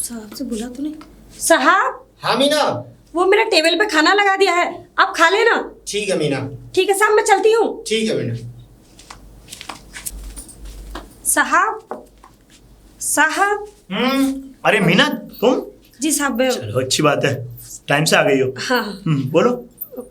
साहब से बोला तो नहीं। साहब। हाँ मीना। वो मेरा टेबल पे खाना लगा दिया है, आप खा लेना। ठीक है मीना। ठीक है साहब, मैं चलती हूँ। ठीक है मीना। साहब। साहब। अरे मीना तुम? जी साहब। चलो अच्छी बात है, टाइम से आ गई हो। हाँ। बोलो।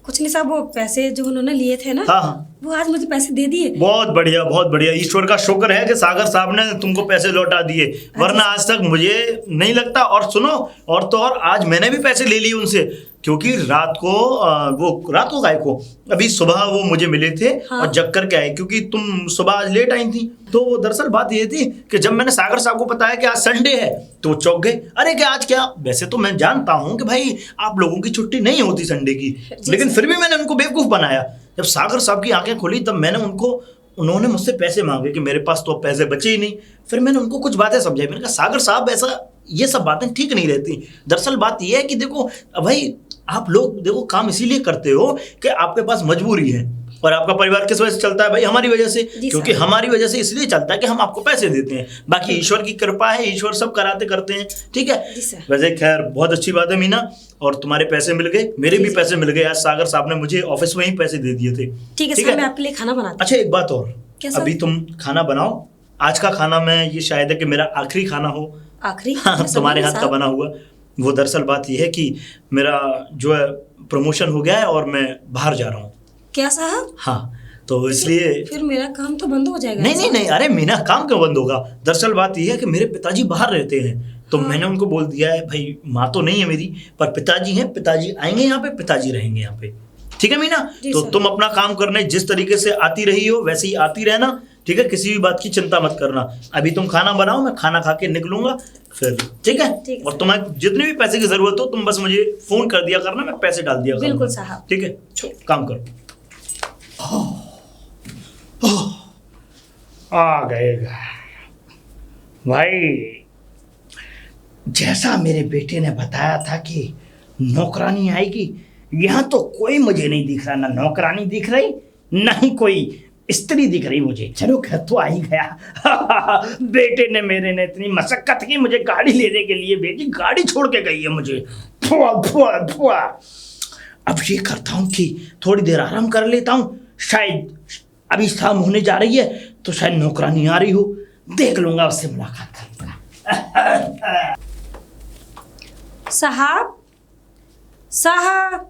कुछ नहीं साहब, वो पैसे जो उन्होंने लिए थे ना, हाँ हाँ, वो आज मुझे पैसे दे दिए। बहुत बढ़िया बहुत बढ़िया। ईश्वर का शुक्र है कि सागर साहब ने तुमको पैसे लौटा दिए, वरना आज तक मुझे नहीं लगता। और सुनो, और तो और आज मैंने भी पैसे ले लिए उनसे, क्योंकि रात को गाय को अभी सुबह वो मुझे मिले थे। हाँ। और जग करके आए, क्योंकि तुम सुबह आज लेट आई थी। तो वो दरअसल बात ये थी कि जब मैंने सागर साहब को बताया कि आज संडे है तो वो चौंक गए। अरे क्या आज क्या, वैसे तो मैं जानता हूँ कि भाई आप लोगों की छुट्टी नहीं होती संडे की, लेकिन फिर भी मैंने उनको बेवकूफ बनाया। जब सागर साहब की आंखें खुली तब उन्होंने मुझसे पैसे मांगे कि मेरे पास तो पैसे बचे ही नहीं। फिर मैंने उनको कुछ बातें समझाई। मैंने कहा सागर साहब ऐसा ये सब बातें ठीक नहीं रहती। दरअसल बात यह है कि देखो भाई, आप लोग देखो काम इसीलिए करते हो कि आपके पास मजबूरी है, और आपका परिवार किस वजह से चलता है भाई? हमारी वजह से। क्योंकि हमारी वजह से इसलिए चलता है कि हम आपको पैसे देते हैं, बाकी ईश्वर की कृपा है, ईश्वर सब कराते करते हैं। ठीक है। वैसे खैर बहुत अच्छी बात है मीना, और तुम्हारे पैसे मिल गए, मेरे भी पैसे मिल गए। आज सागर साहब ने मुझे ऑफिस में ही पैसे दे दिए थे। ठीक है, मैं आपके लिए खाना बनाती हूँ। अच्छा एक बात और, अभी तुम खाना बनाओ। आज का खाना मैं ये शायद है कि मेरा आखिरी खाना हो। आखिरी? तुम्हारे हाथ का बना हुआ। वो दरअसल बात यह है कि मेरा जो है प्रमोशन हो गया है और मैं बाहर जा रहा हूँ। क्या साहब? हाँ, तो इसलिए फिर मेरा काम तो बंद हो जाएगा। नहीं, अरे मीना काम क्यों बंद होगा? दरअसल बात यह है कि मेरे पिताजी बाहर रहते हैं, तो मैंने उनको बोल दिया है भाई, माँ तो नहीं है मेरी, पर पिताजी हैं, पिताजी आएंगे यहाँ पे, पिताजी रहेंगे यहाँ पे। ठीक है मीना? तो तुम अपना काम करने जिस तरीके से आती रही हो वैसे ही आती रहना। ठीक है, किसी भी बात की चिंता मत करना। अभी तुम खाना बनाओ, मैं खाना खा के निकलूंगा फिर। ठीक है? और तुम्हें जितने भी पैसे की जरूरत हो तुम बस मुझे फोन कर दिया करना, मैं पैसे डाल दिया करूंगा। बिल्कुल साहब। ठीक है, काम करो। आ गए भाई। जैसा मेरे बेटे ने बताया था कि नौकरानी आएगी, यहाँ तो कोई मुझे नहीं दिख रहा, ना नौकरानी दिख रही ना ही कोई स्त्री दिख रही मुझे। चलो घर तो आ ही गया। बेटे ने मेरे ने इतनी मशक्कत की, मुझे गाड़ी लेने के लिए भेजी, गाड़ी छोड़ के गई है मुझे। फुआ फुआ फुआ। अब ये करता हूँ कि थोड़ी देर आराम कर लेता हूँ, शायद अभी शाम होने जा रही है तो शायद नौकरानी आ रही हो, देख लूंगा, उससे मुलाकात करूंगा। साहब। साहब।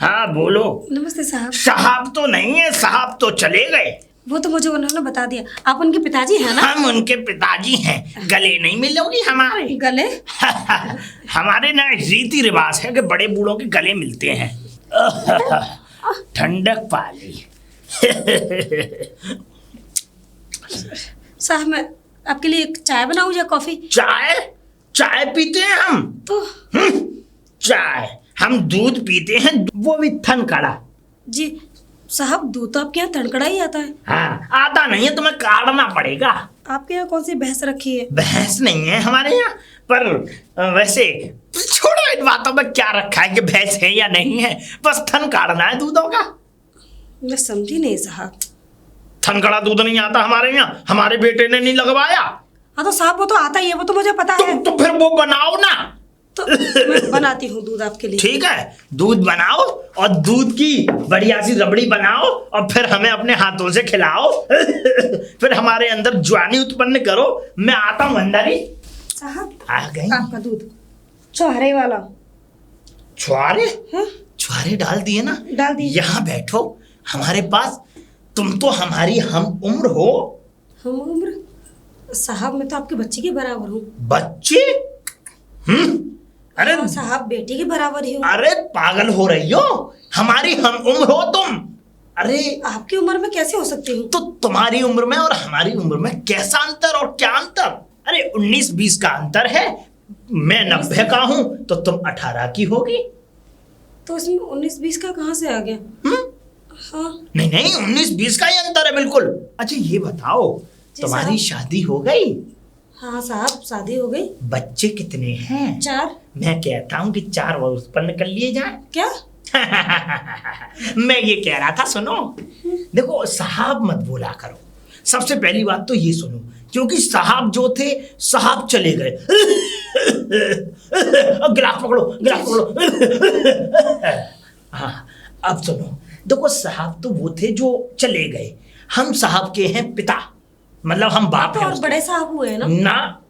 हाँ बोलो। नमस्ते साहब। साहब तो नहीं है, साहब तो चले गए। वो तो मुझे उन्होंने बता दिया। आप उनके पिताजी हैं ना? हम उनके पिताजी हैं। गले नहीं मिलोगी हमारे? गले? हमारे ना रीति रिवाज है कि बड़े बूढ़ों के गले मिलते हैं। ठंडक पाली। साहब मैं आपके लिए एक चाय बनाऊं या कॉफी? चाय पीते हैं हम तो? चाय हम दूध पीते हैं, वो भी थनकड़ा। जी साहब, दूध तो आपके यहाँ तड़कड़ा ही आता है। हाँ, आता नहीं है, तुम्हें काटना पड़ेगा। आपके यहाँ कौन सी भैंस रखी है? भैंस नहीं है हमारे यहाँ, पर वैसे छोड़ो इन बातों में, क्या रखा है कि भैंस है या नहीं है, बस थन काटना है दूधों का। मैं समझी नहीं साहब। थनकड़ा दूध नहीं आता हमारे यहाँ, हमारे बेटे ने नहीं लगवाया। हाँ तो साहब वो तो आता ही है, वो तो मुझे पता है। तो फिर वो बनाओ ना। तो मैं बनाती हूँ दूध आपके लिए। ठीक है, दूध बनाओ और दूध की बढ़िया सी रबड़ी बनाओ और फिर हमें अपने हाथों से खिलाओ। फिर हमारे अंदर जवानी उत्पन्न करो। मैं आता हूँ अंदर ही। साहब आ गई आपका दूध छुहारे वाला। छुहारे? हाँ? छुहारे डाल दिए ना? डाल दिए। यहाँ बैठो हमारे पास, तुम तो हमारी हम उम्र हो। हम उम्र? साहब मैं तो आपके बच्चे के बराबर हूँ। बच्चे? अरे हाँ, साहब बेटी के बराबर ही हूँ। अरे पागल हो रही हो, हमारी हम उम्र हो तुम। अरे आपकी उम्र में कैसे हो सकती हूँ? तो तुम्हारी उम्र में और हमारी उम्र में कैसा अंतर और क्या अंतर? अरे 19-20 का अंतर है। मैं 90 का हूँ तो तुम 18 की होगी। तो इसमें 19-20 का कहाँ से आ गया? हाँ। नहीं 19-20 का ही अंतर है बिल्कुल। अच्छा ये बताओ, तुम्हारी शादी हो गई? हाँ साहब शादी हो गई। बच्चे कितने हैं? 4। मैं कहता हूँ कि 4 और उत्पन्न कर लिए जाए। क्या? मैं ये कह रहा था, सुनो, देखो साहब मत बोला करो। सबसे पहली बात तो ये सुनो, क्योंकि साहब जो थे साहब चले गए। गिलास पकड़ो, गिलास पकड़ो। हाँ, अब सुनो, देखो साहब तो वो थे जो चले गए, हम साहब के हैं पिता, मतलब हम बाप तो हैं और उसके। बड़े साहब हुए हैं ना। ना,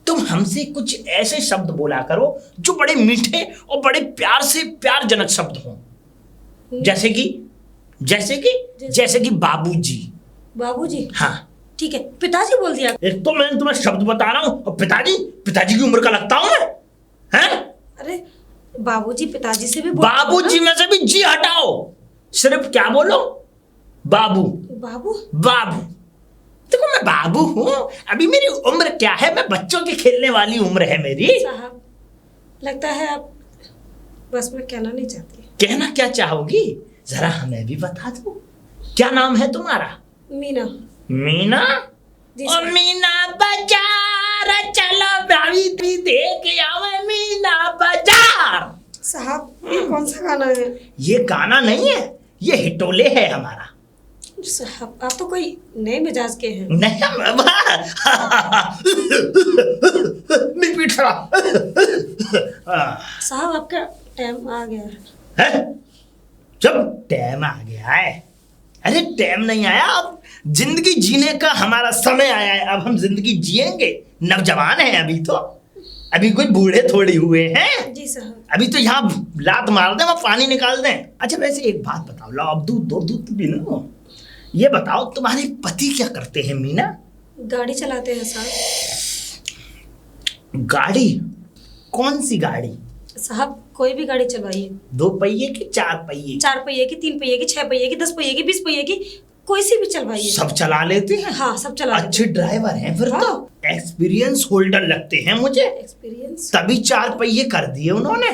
तुम हमसे कुछ ऐसे शब्द बोला करो जो बड़े मीठे और बड़े प्यार से प्यारजनक शब्द हों। जैसे कि बाबूजी। बाबूजी, हाँ, ठीक है, पिताजी बोल दिया। एक तो मैं तुम्हें शब्द बता रहा हूँ, और पिताजी की उम्र का लगता हूँ मैं, हैं? अरे बाबूजी पिताजी से भी बाबूजी में से भी जी हटाओ, सिर्फ क्या बोलो, बाबू। बाबू बाबू, देखो मैं बाबू हूँ, अभी मेरी उम्र क्या है, मैं बच्चों की खेलने वाली उम्र है मेरी। साहब, लगता है आप बस मैं कहना नहीं चाहती। कहना क्या चाहोगी, जरा हमें भी बता दो, क्या नाम है तुम्हारा? मीना। मीना? जी ओ सर। मीना बाजार, चलो भाभी भी देख आवे मीना बाजार। साहब, ये कौन सा गाना है? ये गाना नहीं है, ये हिटोले है हमारा। साहब, आप तो कोई नए मिजाज के हैं। नहीं नहीं पीट रहा। साहब, आपका टाइम आ गया है। है? जब टाइम आ गया है, अरे टाइम नहीं आया, अब जिंदगी जीने का हमारा समय आया है, अब हम जिंदगी जिएंगे, नौजवान है अभी तो, अभी कोई बूढ़े थोड़ी हुए हैं। जी साहब। अभी तो यहाँ लात मार दें, वहाँ पानी निकाल दें। अच्छा वैसे एक बात बताओ, लो अब दूध पी लो। ये बताओ तुम्हारे पति क्या करते हैं मीना? गाड़ी चलाते हैं साहब। गाड़ी? कौन सी गाड़ी? साहब, कोई भी गाड़ी चलवाइए। 2 पहिए की 4 पहिए? 4 पहिए की, 3 पहिए की, 6 पहिए की, 10 पहिए की, 20 पहिए की, कोई सी भी चलवाइए। सब चला लेते हैं? हाँ, सब चला लेते अच्छे ड्राइवर हैं फिर हाँ। तो, एक्सपीरियंस होल्डर लगते हैं मुझे, हैं। एक्सपीरियंस। तभी 4 पहिए कर दिए उन्होंने,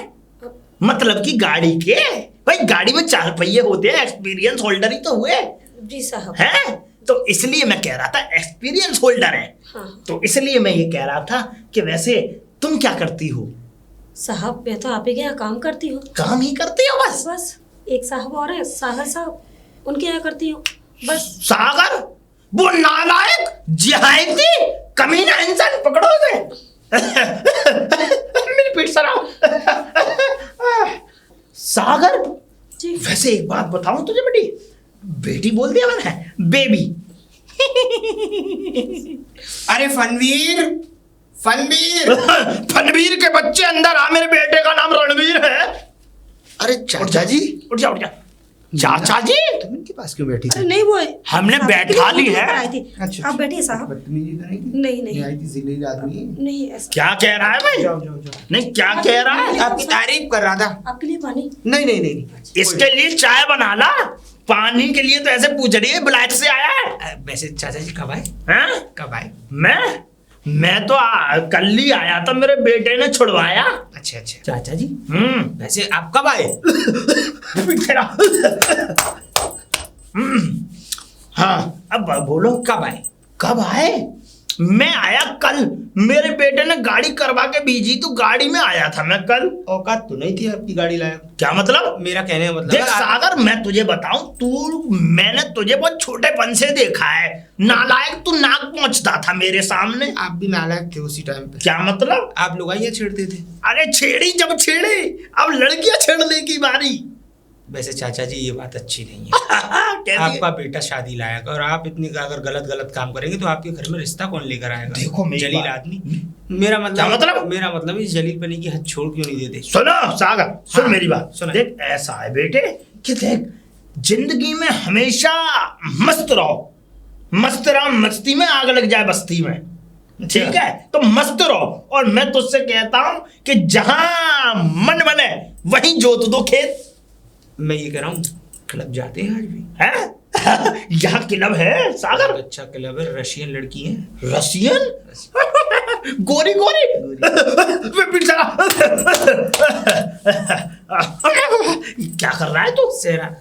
मतलब कि गाड़ी के, भाई गाड़ी में 4 पहिए होते हैं, एक्सपीरियंस होल्डर ही तो हुए जी साहब। हैं। तो इसलिए मैं कह रहा था एक्सपीरियंस होल्डर है। हाँ तो इसलिए मैं ये कह रहा था कि वैसे तुम क्या करती हो? साहब, मैं तो आप ही के यहाँ काम करती हूँ। काम ही करती हो बस? बस एक साहब और है, सागर साहब, उनके यहाँ करती हूँ बस। सागर? वो नालायक जिहादी कमीना इंसान, पकड़ो उसे। मेरी पीठ सराओ। सागर, जी। वैसे एक बात बताऊं तुझे बेटी, बेटी बोल दिया मैंने, बेबी। अरे फनवीर, फनवीर के बच्चे अंदर आ, मेरे बेटे का नाम रणवीर है। अरे चाचा जी, उठ जा उठ जा। चाचा जी? तुम इनके पास क्यों बैठी अरे थी? नहीं, वो हमने साहब बैठा की ली मीटिंग है। पर आई थी। अच्छा, आप बैठिए साहब। बदतमीजी तो नहीं की? नहीं आई थी जिलेबी आदमी है। नहीं, ऐसा क्या कह रहा है भाई? जाओ जाओ जाओ। नहीं, क्या कह रहा है? आपकी तारीफ कर रहा था। आपके लिए पानी। नहीं नहीं नहीं, नहीं। इसके लिए चाय बना ला, पानी के लिए तो ऐसे पूछ रही है, ब्लैक से आया है। वैसे चाचा जी कब आए? हैं? कब आए? मैं तो कल ही आया था, मेरे बेटे ने छुड़वाया। अच्छा अच्छा चाचा जी, वैसे आप कब आए? हाँ, अब बोलो कब आए? कब आए? मैं आया कल, मेरे बेटे ने गाड़ी करवा के भेजी, तो गाड़ी में आया था मैं कल। औकात तो नहीं थी आपकी गाड़ी लाया। क्या मतलब? मेरा कहने का मतलब देख है आप- सागर, मैं तुझे बताऊं, मैंने तुझे बहुत छोटेपन से देखा है, नालायक तू नाक पहुंचता था मेरे सामने। आप भी नालायक थे उसी टाइम पे। क्या मतलब? आप लोग आइए छेड़ते थे। अरे छेड़ी जब छेड़े, अब लड़कियां छेड़ने की बारी। वैसे चाचा जी ये बात अच्छी नहीं है। कहती आपका बेटा शादी लायक और आप इतनी अगर गलत काम करेंगे तो आपके घर में रिश्ता कौन लेकर आएगा? देखो मेरी जलील बात- आदमी। मेरा मतलब क्या मतलब? मेरा मतलब इस जलील पनी की हद छोड़ क्यों नहीं देते? सुनो सागर, सुन हाँ, मेरी बात। सुना। देख ऐसा है बेटे कि देख, जिंदगी में हमेशा मस्त रहो, मस्त रहो, मस्ती में आग लग जाए बस्ती में, ठीक है? तो मस्त रहो, और मैं तुझसे कहता हूं कि जहां मन बने वहीं जोत दो खेत। मैं ये कह रहा हूँ, क्लब जाते हैं आज भी? है? यहाँ क्लब है सागर? अच्छा क्लब है, रशियन लड़की है। रशियन? गोरी गोरी पीठ सारा क्या कर रहा है तू? सहरा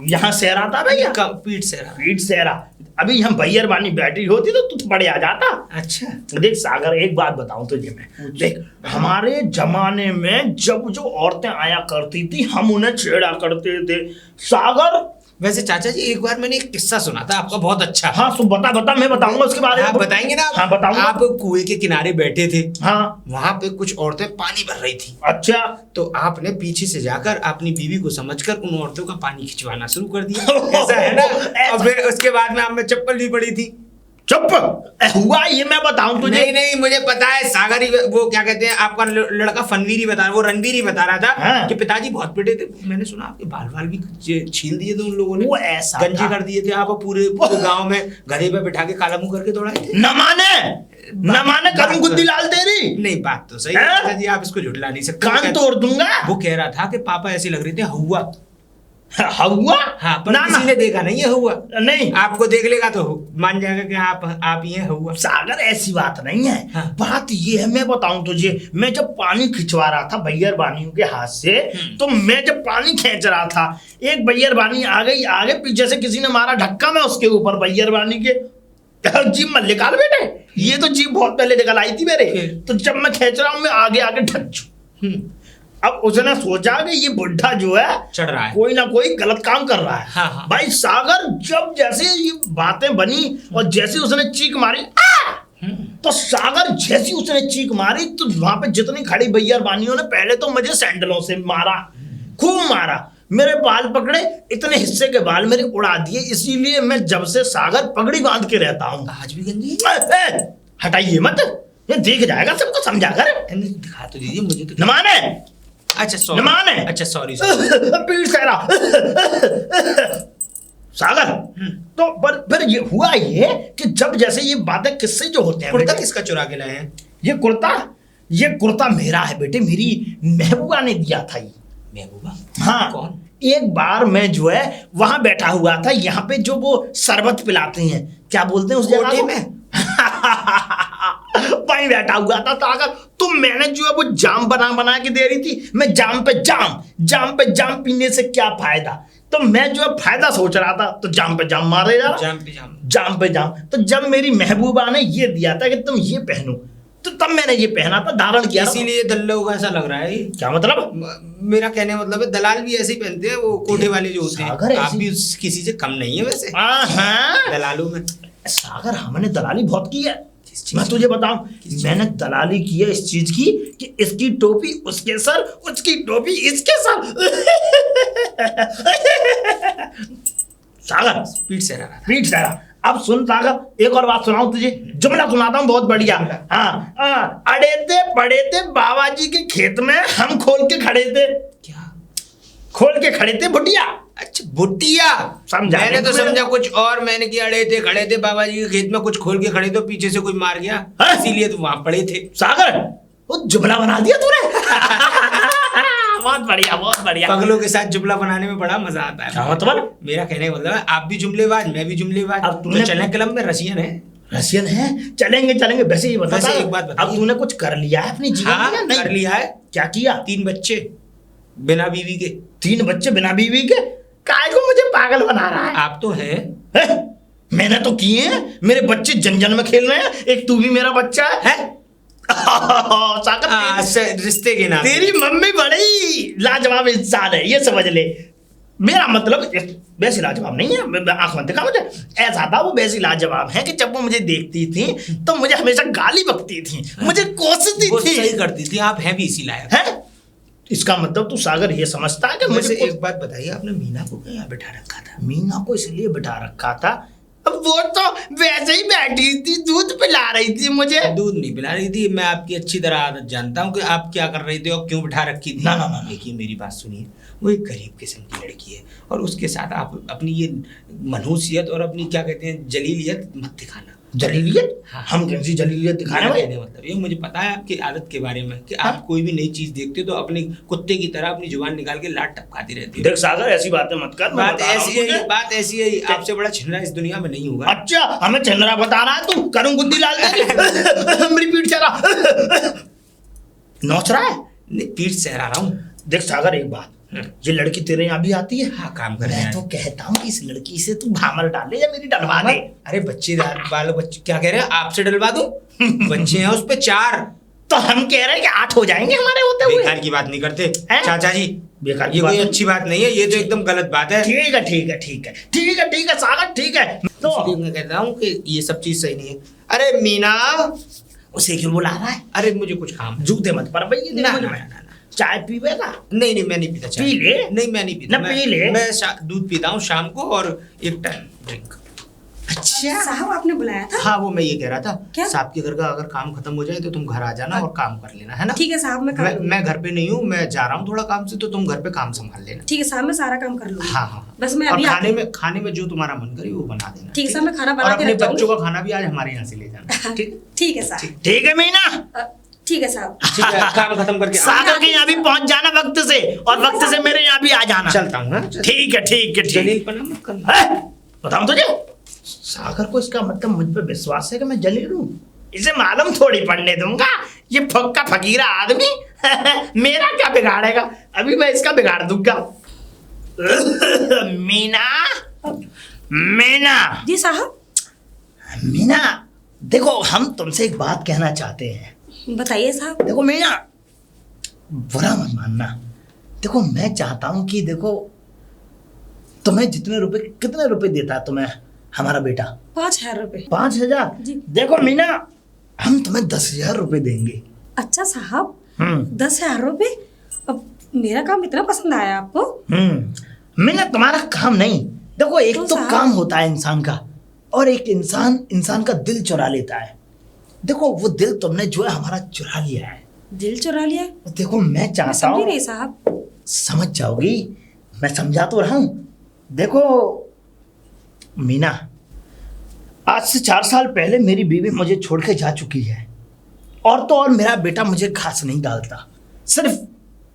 यहाँ सहरा था भैया? पीठ सहरा। पीठ सहरा। अभी यहाँ भैया बानी बैठी होती तो तू बड़े आ जाता। अच्छा देख सागर, एक बात बताऊं तुझे मैं, देख हमारे जमाने में जब जो औरतें आया करती थी हम उन्हें छेड़ा करते थे सागर। वैसे चाचा जी एक बार मैंने एक किस्सा सुना था आपका, बहुत अच्छा। हाँ तो बता बता, मैं बताऊंगा उसके बारे में। आप बताएंगे ना? हाँ बताऊंगा। आप कुएं के किनारे बैठे थे, हाँ वहां पे कुछ औरतें पानी भर रही थी। अच्छा तो आपने पीछे से जाकर अपनी बीवी को समझकर उन औरतों का पानी खिंचवाना शुरू कर दिया। ऐसा है ना? और फिर उसके बाद में आप में चप्पल भी पड़ी थी। चुप हुआ ये मैं बताऊं तुझे? नहीं नहीं, मुझे पता है सागर ही, वो क्या कहते हैं आपका लड़का फनवीर ही बता, वो रणवीर ही बता रहा था। हाँ। कि पिताजी बहुत पिटे थे। मैंने सुना आपके बाल बाल भी छील दिए थे उन लोगों ने। वो ऐसा गंजे था। कर दिए थे। आप पूरे गांव में गधे पे बिठा के काला मुंह करके दौड़ाए थे। न माने करूं गुद्दी लाल तेरी। नहीं, बात तो सही है हाँ? चाचा जी, आप इसको झुठला नहीं सकते। कान तोड़ दूंगा। वो कह रहा था कि पापा ऐसे लग रहे थे हवा। हुआ? हाँ, पर ना किसी ने देखा नहीं है हुआ। नहीं, आपको देख लेगा तो मान जाएगा कि आप ही हैं हुआ। सागर ऐसी बात नहीं है। हाँ। बात ये है, मैं बताऊं तुझे, मैं जब पानी खिंचवा रहा था भैया बानियों के हाथ से, तो मैं जब पानी खींच रहा था, एक भैया बानी आ गई आगे, पीछे से किसी ने मारा धक्का में उसके ऊपर भैया बानी के। जीभ मत निकाल बेटे, ये तो जीभ बहुत पहले निकल आई थी मेरे। तो जब मैं खींच रहा हूं, मैं आगे आगे ढक। अब उसने सोचा कि ये बुढ़ा जो है चढ़ रहा है, कोई ना कोई गलत काम कर रहा है। हाँ, हाँ। भाई सागर, जब जैसे ये बातें बनी और जैसे उसने चीख मारी, तो सागर जैसी उसने चीख मारी, तो वहां पे जितनी खड़ी भैया बानियों ने पहले तो मुझे सैंडलों से मारा, खूब मारा। मेरे बाल पकड़े, इतने हिस्से के बाल मेरे उड़ा दिए। इसीलिए मैं जब से सागर पगड़ी बांध के रहता हूँ। आज भी गंजी हटाइए मत, ये देख जाएगा, सबको समझा कर। दिखा तो दीजिए मुझे तो। न माने? अच्छा सॉरी। न माने? अच्छा सॉरी। पीठ सहरा सागर। तो पर फिर ये हुआ ये कि जब जैसे ये बातें किससे जो होते हैं, कुर्ता बेटे, किसका चुरा के लाए हैं? ये कुर्ता मेरा है बेटे, मेरी महबूबा ने दिया था ये। महबूबा? हाँ। कौन? एक बार मैं जो है वहां बैठा हुआ था, यहाँ पे जो वो शरबत पिलाते हैं, क्या बोलते हैं उस जगह कोठे को? में? वहीं बैठा हुआ था सागर। तो मैंने जो है वो जाम बना के दे रही थी। मैं जाम पे जाम पीने से क्या फायदा, तो मैं जो है फायदा सोच रहा था, तो जाम पे जाम मारे जा रहा। जाम पे जाम। तो जब मेरी महबूबा ने ये दिया था कि तुम ये पहनो, तो तब मैंने ये पहना था, धारण किया। इसीलिए दल्लों का ऐसा लग रहा है। क्या मतलब? मेरा कहने का मतलब है दलाल भी ऐसे ही पहनते हैं, वो कोठे वाले जो होते सागर हैं। आप ऐसी- भी किसी से कम नहीं है वैसे हाँ दलालों में। सागर, हमने दलाली बहुत की है। मैं तुझे बताऊं, मैंने दलाली की है इस चीज की कि इसकी टोपी उसके सर, उसकी टोपी इसके सर। सागर पीठ से रहा। पीठ सहरा। अब सुन सागर, एक और बात सुनाऊं तुझे, जुमला सुनाता हूं बहुत बढ़िया। हाँ, अड़े थे पड़े थे बाबा जी के खेत में, हम खोल के खड़े थे। क्या खोल के खड़े थे बुढ़िया। अच्छा बुट्टिया समझा? मैंने तो समझा कुछ और। मैंने किया अड़े थे खड़े थे बाबा जी के खेत में, कुछ खोल के खड़े थे, पीछे से कोई मार गया, हाँ? इसीलिए तो वहां पड़े थे। सागर, वो जुमला बना दिया तूने। बहुत बढ़िया, बहुत बढ़िया। पगलों के साथ जुमला बनाने में बड़ा मजा आता है। क्या मतलब? मेरा कहने का मतलब है आप भी जुमलेबाज, मैं भी जुमलेबाज। अब तो तूने- चलें क्लब में, रशियन है। रशियन है, चलेंगे। वैसे ये बता, वैसे एक बात बताइए। अब तूने कुछ कर लिया है अपनी जीवन हाँ में या नहीं? कर लिया है। क्या किया? 3 बच्चे बिना बीवी के। 3 बच्चे बिना बीवी के? काय को मुझे पागल बना रहा है? आप तो है। हैं? मैंने तो किए हैं, मेरे बच्चे जन में खेल रहे हैं, एक तू भी मेरा बच्चा है। सागर, रिश्ते के नाते। तेरी मम्मी बड़ी लाजवाब इंसान है, ये समझ ले। मेरा मतलब वैसी लाजवाब नहीं है, आंख मत दिखा मुझे। ऐसा था, वो वैसी लाजवाब है कि जब वो मुझे देखती थी तो मुझे हमेशा गाली बकती थी, मुझे कोसती वो थी। सही करती थी, आप हैं भी इसी लायक। है? इसका मतलब तू सागर ये समझता है कि मुझे मुझे एक बात बताइए, आपने मीना को क्यों यहाँ बिठा रखा था? मीना को इसलिए बिठा रखा था, अब वो तो वैसे ही बैठी थी, दूध पिला रही थी मुझे। दूध नहीं पिला रही थी। मैं आपकी अच्छी तरह आदत जानता हूँ कि आप क्या कर रही थी और क्यों बिठा रखी थी। ना। देखिए मेरी बात सुनिए, वो एक गरीब किस्म की लड़की है और उसके साथ आप अपनी ये मनहूसियत और अपनी क्या कहते हैं जलीलियत मत दिखाना। जलीलियत? हाँ। हम कैसी जलीलियत दिखाने मेरा भाई? कहने का मतलब ये, मुझे पता है आपकी आदत के बारे में कि आप कोई भी नई चीज देखते हो तो अपने कुत्ते की तरह अपनी जुबान निकाल के लात टपकाती रहती हो। देख सागर, ऐसी बातें मत कर। मैं बात बता रहा हूं ऐसी है, तुझे। बात ऐसी है, आपसे बड़ा छिनरा इस दुनिया में नहीं होगा। अच्छा, हमें चंद्रा बता रहा है तू? करूं गुद्दी लाल तेरी? मेरी पीठ चला नोच रहा है। नहीं, पीठ सहरा रहा हूँ। देख सागर, एक बात, ये लड़की तेरे यहाँ भी आती है? हाँ, काम कर रहे मैं हैं। तो कहता हूँ कि इस लड़की से तू भामर डाले या मेरी डलवा दे। अरे बच्चेदार बाल बच्चे क्या कह रहे हैं, आपसे डलवा दूं? बच्चे हैं उस पे 4। तो हम कह रहे हैं कि 8 हो जाएंगे हमारे होते हुए। बेकार की बात नहीं करते हैं? चाचा जी, बेकार की ये बात कोई नहीं। अच्छी बात नहीं है, ये तो एकदम गलत बात है। ठीक है ठीक है ठीक है ठीक है ठीक है सागर, ठीक है। तो इसलिए मैं कहता हूँ कि ये सब चीज सही नहीं है। अरे मीना, उसे क्यों बुला रहा है? अरे मुझे कुछ काम है। जूते मत पर भाई, ना, ना, ना, ना। चाय पीवेगा? नहीं नहीं, मैं नहीं पीता चाय। पी ले। नहीं, मैं नहीं पीता। ना, पी ले। मैं दूध पीता हूँ शाम को और एक टाइम ड्रिंक। अच्छा, साहब आपने बुलाया था? हाँ, वो मैं ये कह रहा था, क्या? साहब के घर का अगर काम खत्म हो जाए तो तुम घर आ जाना और काम कर लेना, है ना? ठीक है साहब, मैं कर लूंगी। मैं घर पे नहीं हूँ, मैं जा रहा हूँ थोड़ा काम से, तो तुम घर पे काम संभाल लेना। ठीक है साहब, मैं सारा काम कर लूंगी। हाँ हाँ। बस मैं और अभी खाने में जो तुम्हारा मन करे वो बना देना। ठीक है साहब, मैं खाना और बना के अपने रख जाऊंगी। बच्चों का खाना भी आज हमारे यहाँ से ले जाना। ठीक है? ठीक है साहब। ठीक है मीना। ठीक है साहब। ठीक है, काम खत्म करके सागर के यहाँ भी पहुंच जाना वक्त से, और वक्त से मेरे यहाँ भी आ जाना। चलता हूँ। हाँ? ठीक है ठीक है ठीक जलील है। पना मत करना। बताऊं तुझे, सागर को इसका मतलब मुझ पे विश्वास है कि मैं जलील हूँ। इसे मालूम थोड़ी पड़ने दूंगा, ये फक्का फकीरा आदमी मेरा क्या बिगाड़ेगा? अभी मैं इसका बिगाड़ दूंगा। मीना, मीना, जी साहब। मीना, देखो हम तुमसे एक बात कहना चाहते हैं। बताइए साहब। देखो मीना, बुरा मत मानना। देखो मैं चाहता हूं कि देखो तुम्हें कितने रुपए देता है तुम्हें हमारा बेटा? 5000 रुपए। 5000? जी। देखो मीना, हम तुम्हें 10,000 रुपए देंगे। अच्छा साहब, 10,000 रुपए? अब मेरा काम इतना पसंद आया आपको? मीना, तुम्हारा काम नहीं, देखो एक तो तो साहब- काम होता है इंसान का, और एक इंसान का दिल चुरा लेता है। देखो वो दिल तुमने जो है हमारा चुरा लिया है। दिल चुरा लिया? देखो मैं मैं चाहता समझी हूँ, नहीं साहब। समझ जाओगी, मैं समझा तो रहा हूं। देखो मीना, आज से 4 साल पहले मेरी बीवी मुझे छोड़ के जा चुकी है, और तो और मेरा बेटा मुझे घास नहीं डालता, सिर्फ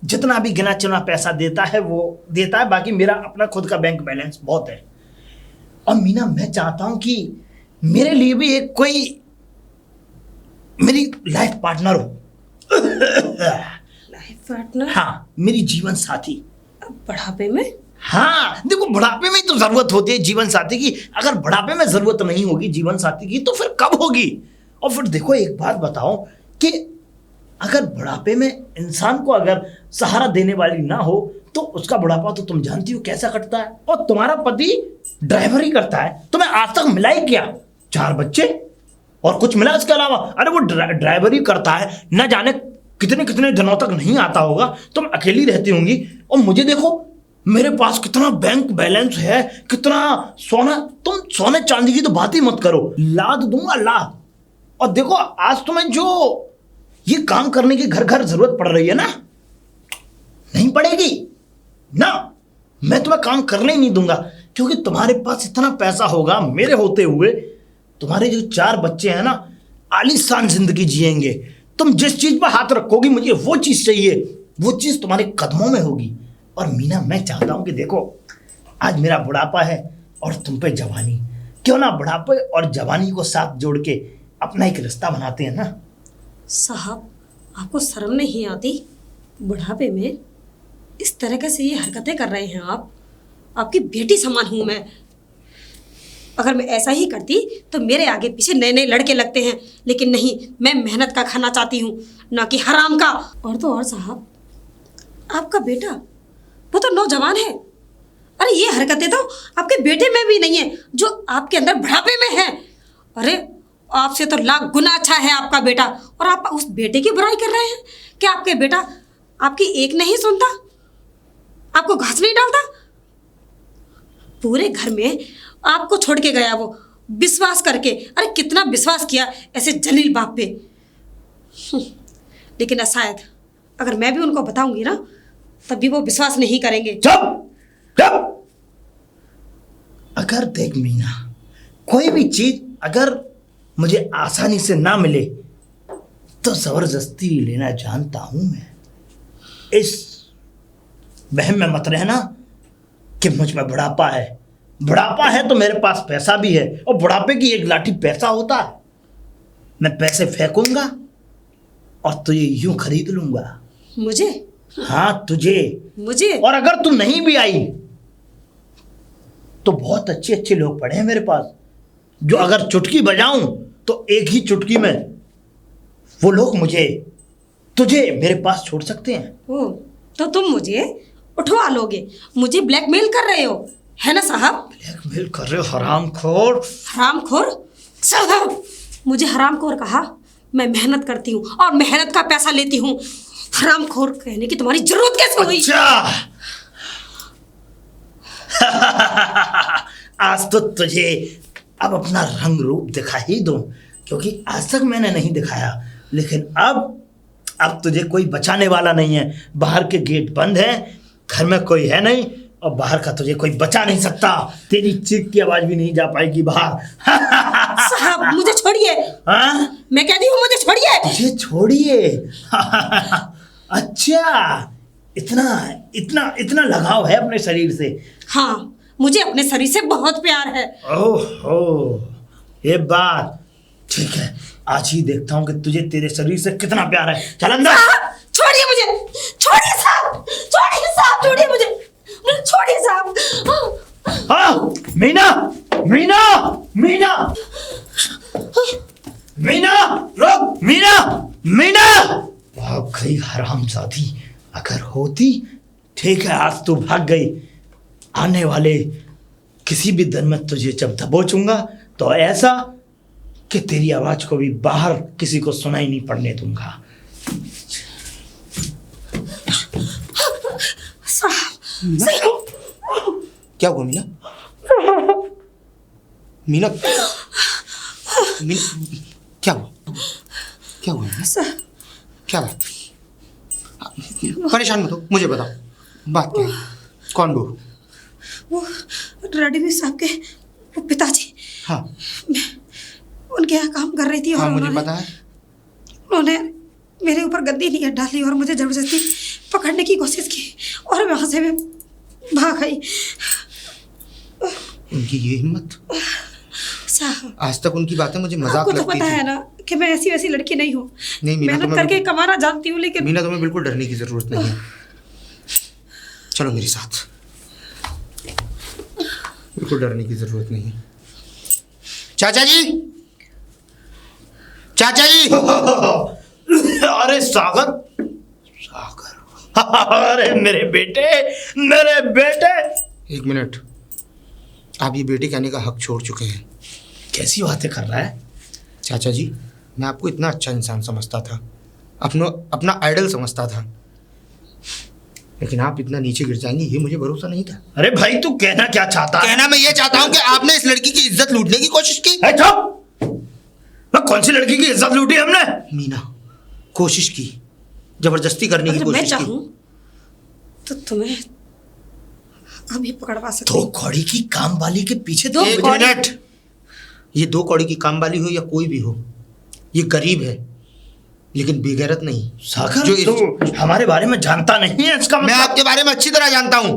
जितना भी गिना चुना पैसा देता है वो देता है, बाकी मेरा अपना खुद का बैंक बैलेंस बहुत है। और मीना, मैं चाहता हूं कि मेरे लिए भी एक कोई मेरी लाइफ पार्टनर हो। Life partner? हाँ, मेरी जीवन साथी। बुढ़ापे में? हाँ देखो, बुढ़ापे में तो जरूरत होती है जीवन साथी की। अगर बुढ़ापे में जरूरत नहीं होगी जीवन साथी की तो फिर कब होगी? और फिर देखो एक बात बताओ कि अगर बुढ़ापे में इंसान को अगर सहारा देने वाली ना हो तो उसका बुढ़ापा तो तुम जानती हो कैसा कटता है। और तुम्हारा पति ड्राइवरी करता है, तुम्हें आज तक मिला ही क्या? 4 बच्चे और कुछ मिला इसके अलावा? अरे वो ड्राइवरी करता है, न जाने कितने कितने दिनों तक नहीं आता होगा, तुम अकेली रहती होंगी। और मुझे देखो, मेरे पास कितना बैंक बैलेंस है, कितना सोना। तुम सोने चांदी की तो बात ही मत करो, लाद दूंगा लाद। और देखो आज तुम्हें जो ये काम करने की घर घर जरूरत पड़ रही है ना, नहीं पड़ेगी ना, मैं तुम्हें काम करने ही नहीं दूंगा, क्योंकि तुम्हारे पास इतना पैसा होगा मेरे होते हुए, तुम्हारे जो 4 बच्चे हैं ना आलीशान जिंदगी जिएंगे। तुम जिस चीज पर हाथ रखोगी मुझे वो चीज चाहिए, वो चीज तुम्हारे कदमों में होगी। और मीना, मैं चाहता हूं कि देखो आज मेरा बुढ़ापा है और तुम पे जवानी, क्यों ना बुढ़ापे और जवानी को साथ जोड़ के अपना एक रिश्ता बनाते हैं ना। साहब, आपको शर्म नहीं आती? बुढ़ापे में इस तरह से ये हरकतें कर रहे हैं आप? आपकी बेटी समान हूं मैं। अगर मैं ऐसा ही करती तो मेरे आगे पीछे नए नए लड़के लगते हैं, लेकिन नहीं, मैं मेहनत का खाना चाहती हूँ, ना कि हराम का। और तो और साहब, आपका बेटा वो तो नौजवान है। अरे ये हरकतें तो आपके बेटे में भी नहीं है जो आपके अंदर बुढ़ापे में है। अरे आपसे तो लाख गुना अच्छा है आपका बेटा, और आप उस बेटे की बुराई कर रहे हैं। क्या आपके बेटा आपकी एक नहीं सुनता? आपको घास नहीं डालता? पूरे घर में आपको छोड़ के गया वो, विश्वास करके। अरे कितना विश्वास किया ऐसे जलील बाप पे। लेकिन शायद अगर मैं भी उनको बताऊंगी ना, तब भी वो विश्वास नहीं करेंगे। चुप। अगर देख मीना, कोई भी चीज अगर मुझे आसानी से ना मिले तो जबरदस्ती लेना जानता हूं मैं। इस वहम में मत रहना कि मुझ में बुढ़ापा है। बुढ़ापा है तो मेरे पास पैसा भी है, और बुढ़ापे की एक लाठी पैसा होता है। मैं पैसे फेंकूंगा और तुझे यूं खरीद लूंगा। मुझे? हाँ तुझे। मुझे? और अगर तू नहीं भी आई तो बहुत अच्छे अच्छे लोग पड़े हैं मेरे पास, जो अगर चुटकी बजाऊं तो एक ही चुटकी में वो लोग मुझे तुझे मेरे पास छोड़ सकते हैं। ओ, तो तुम मुझे उठवा लोगे, मुझे ब्लैकमेल कर रहे हो, है ना साहब? ब्लैकमेल कर रहे हो हरामखोर? हरामखोर? साहब, मुझे हरामखोर कहा? मैं मेहनत करती हूँ और मेहनत का पैसा लेती हूँ। हरामखोर कहने की तुम्हारी जरूरत कैसे हुई? अच्छा आज तो तुझे अब अपना रंग रूप दिखा ही दूं, क्योंकि आज तक मैंने नहीं दिखाया, लेकिन अब तुझे कोई बचाने वाला नहीं है। बाहर के गेट बंद हैं, घर में कोई है नहीं, और बाहर का तुझे कोई बचा नहीं सकता। तेरी चीख की आवाज भी नहीं जा पाएगी बाहर। साहब मुझे छोड़िए। हाँ? मैं कहती हूँ मुझे छोड़िए। मुझे छोड़िए? अच्छा, इतना इतना इतना लगाव है अपने शरीर से? हाँ, मुझे अपने शरीर से बहुत प्यार है। ओहो, ये बात ठीक है। आज ही देखता हूँ कि तुझे तेरे शरीर से कितना प्यार है। चल अंदर। साहब छोड़िए मुझे, छोड़िए साहब, छोड़िए साहब, छोड़िए मुझे, छोड़िए साहब। हाँ, मीना, मीना, मीना, मीना, रुक, मीना, मीना। भाग गई हरामजादी। अगर होती ठीक है, आज तू भाग गई। आने वाले किसी भी दिन में तुझे जब दबोचूंगा तो ऐसा कि तेरी आवाज को भी बाहर किसी को सुनाई नहीं पड़ने दूंगा। क्या हुआ मीना? मीना, मीना, क्या हुआ? क्या हुआ मीना? क्या बात? परेशान मत हो, मुझे बताओ बात क्या है? कौन वो रणवीर साहब के वो पिताजी। हाँ, मैं उनके यहाँ काम कर रही थी और हाँ मुझे पता है। उन्होंने मेरे ऊपर गंदी नीयत डाली और मुझे जबरदस्ती पकड़ने की कोशिश की और वहाँ से मैं भाग गई। उनकी ये हिम्मत! साहब आज तक उनकी बातें मुझे मजाक आपको तो लगती पता थी। है ना कि मैं ऐसी वैसी लड़की नहीं हूँ। नहीं मीना, मेहनत करके कमाना जानती हूँ, लेकिन मीना तुम्हें बिल्कुल डरने की जरूरत नहीं है। चलो मेरे साथ, बिल्कुल डरने की जरूरत नहीं है। चाचा जी, चाचा जी। अरे सागर, सागर, अरे मेरे बेटे, मेरे बेटे। एक मिनट, आप ये बेटे कहने का हक छोड़ चुके हैं। कैसी बातें कर रहा है? चाचा जी, मैं आपको इतना अच्छा इंसान समझता था, अपना आइडल समझता था, लेकिन आप इतना नीचे गिर जाएंगे ये मुझे भरोसा नहीं था। अरे भाई तू कहना क्या चाहता है? कहना मैं ये चाहता हूँ कि आपने इस लड़की की इज्जत लूटने की कोशिश की। चुप! कौन सी लड़की की इज्जत लूटी हमने? मीना, कोशिश की, जबरदस्ती करने की अगर मैं कोशिश की। चाहूँ तो तुम्हें अभी पकड़वा सकती दो हूँ। कौड़ी की काम वाली के पीछे दो एक कौड़ी- मिनट, ये दो कौड़ी की काम वाली हो या कोई भी हो, ये गरीब है लेकिन बेगैरत नहीं। सागर, जो तू हमारे बारे में जानता नहीं है इसका मैं मतलब? आपके बारे में अच्छी तरह जानता हूँ।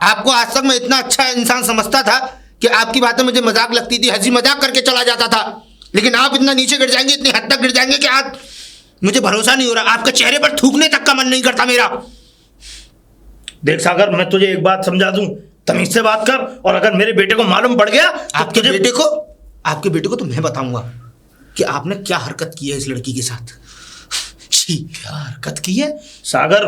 आपको आज तक मैं इतना अच्छा इंसान समझता था कि आपकी बातें मुझे मजाक लगती थी, हंसी मजाक करके चला जाता था, लेकिन आप इतना नीचे गिर जाएंगे, इतनी हद तक गिर जाएंगे कि आप, मुझे भरोसा नहीं हो रहा। आपके चेहरे पर थूकने तक का मन नहीं करता मेरा। देख सागर, मैं तुझे एक बात समझा दूं, तमीज से बात कर, और अगर मेरे बेटे को मालूम पड़ गया तो आपके बेटे को तो मैं बताऊंगा कि आपने क्या हरकत की है इस लड़की के साथ। छी, क्या हरकत की है? सागर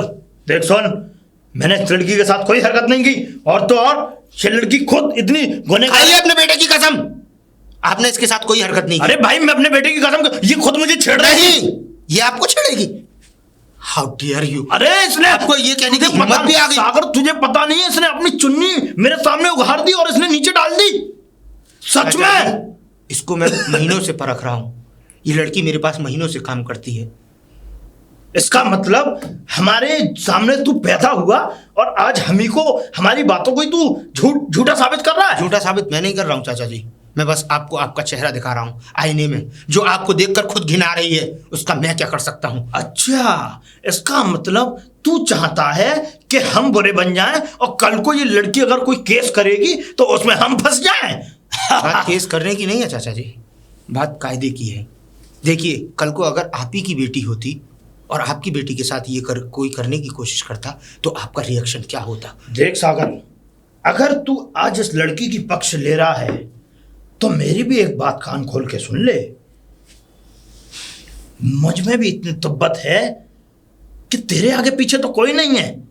देख सुन, मैंने इस लड़की के साथ कोई हरकत नहीं की, और तो और ये लड़की खुद इतनी गुनहगार खाइए अपने बेटे की कसम, आपने इसके साथ कोई हरकत नहीं की। अरे भाई, मैं अपने बेटे की कसम, ये खुद मुझे छेड़ रही है। नहीं, ये आपको छेड़ेगी? How dear you! अरे इसने आपको ये कहने की तुझे हिम्मत पता- भी आ गई? सागर तुझे पता नहीं है, इसने अपनी चुन्नी मेरे सामने उघाड़ दी और इसने नीचे डाल दी। सच में इसको मैं महीनों से परख रहा हूँ। ये लड़की मेरे पास महीनों से काम करती है। इसका मतलब हमारे सामने तू पैदा हुआ और आज हम ही को, हमारी बातों को ही तू झूठा साबित कर रहा है। झूठा साबित मैं नहीं कर रहा हूँ चाचा जी, मैं बस आपको आपका चेहरा दिखा रहा हूँ आईने में। जो आपको देखकर खुद घिना रही है उसका मैं क्या कर सकता हूँ? अच्छा, इसका मतलब तू चाहता है कि हम बुरे बन जाएं और कल को ये लड़की अगर कोई केस करेगी तो उसमें हम फंस जाएं। बात केस करने की नहीं है चाचा जी, बात कायदे की है। देखिए, कल को अगर आप ही की बेटी होती और आपकी बेटी के साथ ये कोई करने की कोशिश करता तो आपका रिएक्शन क्या होता? देख सागर, अगर तू आज इस लड़की की पक्ष ले रहा है तो मेरी भी एक बात कान खोल के सुन ले। मुझ में भी इतनी तिब्बत है कि तेरे आगे पीछे तो कोई नहीं है,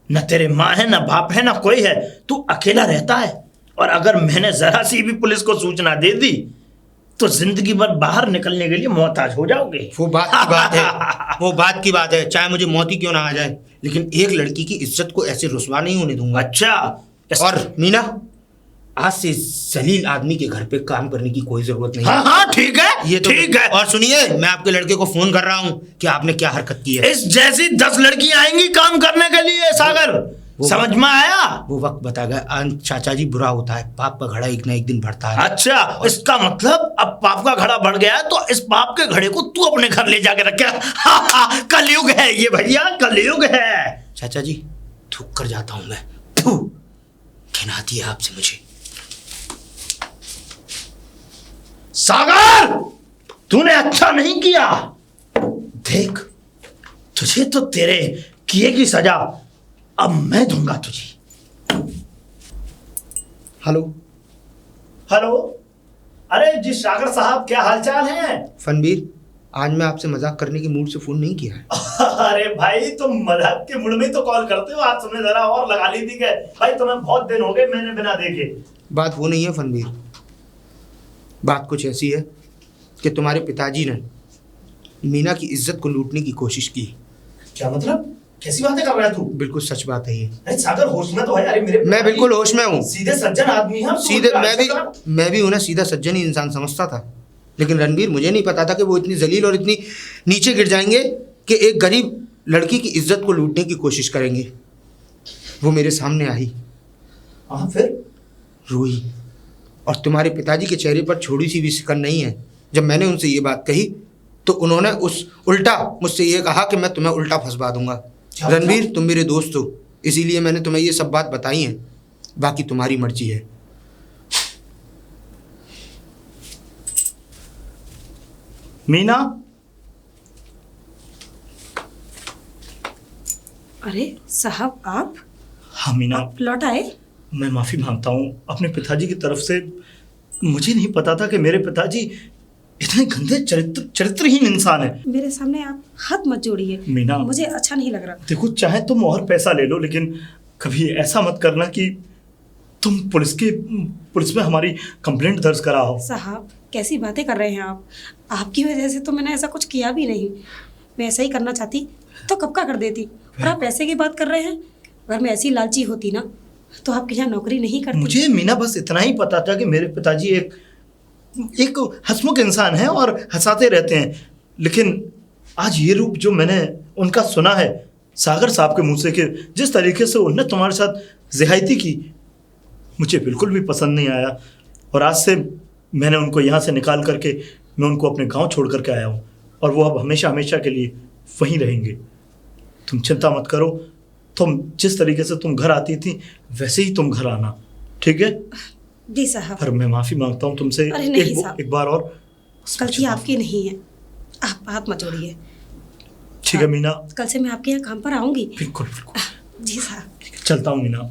न तेरे माँ है, न बाप है, न कोई है। तू अकेला रहता है और अगर मैंने जरा सी भी पुलिस को सूचना दे दी तो जिंदगी भर बाहर निकलने के लिए मोहताज हो जाओगे। वो बात की बात है, वो बात की बात है, चाहे मुझे मौत ही क्यों ना आ जाए, लेकिन एक लड़की की इज्जत को ऐसे रुसवा नहीं होने दूंगा। अच्छा, और मीना, आज से जलील आदमी के घर पे काम करने की कोई जरूरत नहीं। हाँ हाँ ठीक है, ये तो ठीक है। और सुनिए, मैं आपके लड़के को फोन कर रहा हूँ कि आपने क्या हरकत की है। इस जैसी 10 लड़कियां आएंगी काम करने के लिए सागर, समझ में आया? वो वक्त बताएगा। चाचा जी, बुरा होता है, पाप का घड़ा एक ना एक दिन बढ़ता है। अच्छा, इसका मतलब अब पाप का घड़ा बढ़ गया है तो इस पाप के घड़े को तू अपने घर ले जाके रख। हाँ, कलयुग है ये भैया, कलयुग है। चाचा जी, थूक कर जाता हूं मैं। थू, घिनाती है आपसे मुझे। सागर, तूने अच्छा नहीं किया। देख, तुझे तो तेरे किए की सजा अब मैं दूंगा तुझे। हेलो हेलो, अरे जी सागर साहब, क्या हालचाल है? फनवीर, आज मैं आपसे मजाक करने के मूड से फोन नहीं किया है। अरे भाई, तुम मजाक के मूड में तो कॉल करते हो, आज तुमने जरा और लगा ली थी क्या? भाई तुम्हें बहुत दिन हो गए मैंने बिना देखे। बात वो नहीं है फनवीर, बात कुछ ऐसी है कि तुम्हारे पिताजी ने मीना की इज्जत को लूटने की कोशिश की। क्या मतलब? कैसी बातें कर रहा है तू? बिल्कुल सच बात है ये। अरे सागर, होश में तो है। अरे मेरे मैं बिल्कुल होश में हूँ। सीधे सज्जन आदमी है। सीधे मैं भी उन्हें सीधा सज्जन ही इंसान समझता था, लेकिन रणवीर, मुझे नहीं पता था कि वो इतनी जलील और इतनी नीचे गिर जाएंगे कि एक गरीब लड़की की इज्जत को लूटने की कोशिश करेंगे। वो मेरे सामने आई, हाँ, फिर रोई, और तुम्हारे पिताजी के चेहरे पर छोटी सी भी सिकन नहीं है। जब मैंने उनसे ये बात कही तो उन्होंने उल्टा मुझसे ये कहा कि मैं तुम्हें उल्टा फंसवा दूंगा। रणवीर, तुम मेरे दोस्त हो, इसीलिए मैंने तुम्हें ये सब बात बताई है, बाकी तुम्हारी मर्जी है। मीना, अरे साहब, आप हाँ मीना, लौट आए? मैं माफी मांगता हूँ अपने पिताजी की तरफ से। मुझे नहीं पता था कि मेरे पिताजी इतने गंदे चरित्रहीन इंसान है। मेरे सामने आप हाथ मत जोड़िए मीना, मुझे अच्छा नहीं लग रहा। देखो, चाहे तुम और पैसा ले लो, लेकिन कभी ऐसा मत करना कि तुम पुलिस में हमारी कंप्लेंट दर्ज कराओ। साहब, कैसी बातें कर रहे हैं आप? आपकी वजह से तो मैंने ऐसा कुछ किया भी नहीं। मैं ऐसा ही करना चाहती तो कब का कर देती। और आप पैसे की बात कर रहे हैं। अगर मैं ऐसी लालची होती ना तो आपके यहाँ नौकरी नहीं करती। मुझे मीना बस इतना ही पता था कि मेरे पिताजी एक हंसमुख इंसान है और हंसाते रहते हैं, लेकिन आज ये रूप जो मैंने उनका सुना है सागर साहब के मुंह से, कि जिस तरीके से उन्होंने तुम्हारे साथ ज़्यादती की, मुझे बिल्कुल भी पसंद नहीं आया। और आज से मैंने उनको यहाँ से निकाल करके मैं उनको अपने गांव छोड़ करके आया हूँ, और वो अब हमेशा हमेशा के लिए वहीं रहेंगे। तुम चिंता मत करो, तुम जिस तरीके से तुम घर आती थी वैसे ही तुम घर आना, ठीक है? जी साहब। पर मैं माफ़ी मांगता हूँ तुमसे। अरे नहीं साहब, एक बार और। गलती आपकी नहीं है, आप हाथ मत जोड़िए। ठीक है मीना, कल से मैं आपके यहाँ काम पर आऊँगी। बिल्कुल बिल्कुल। जी साहब। चलता हूँ मीना।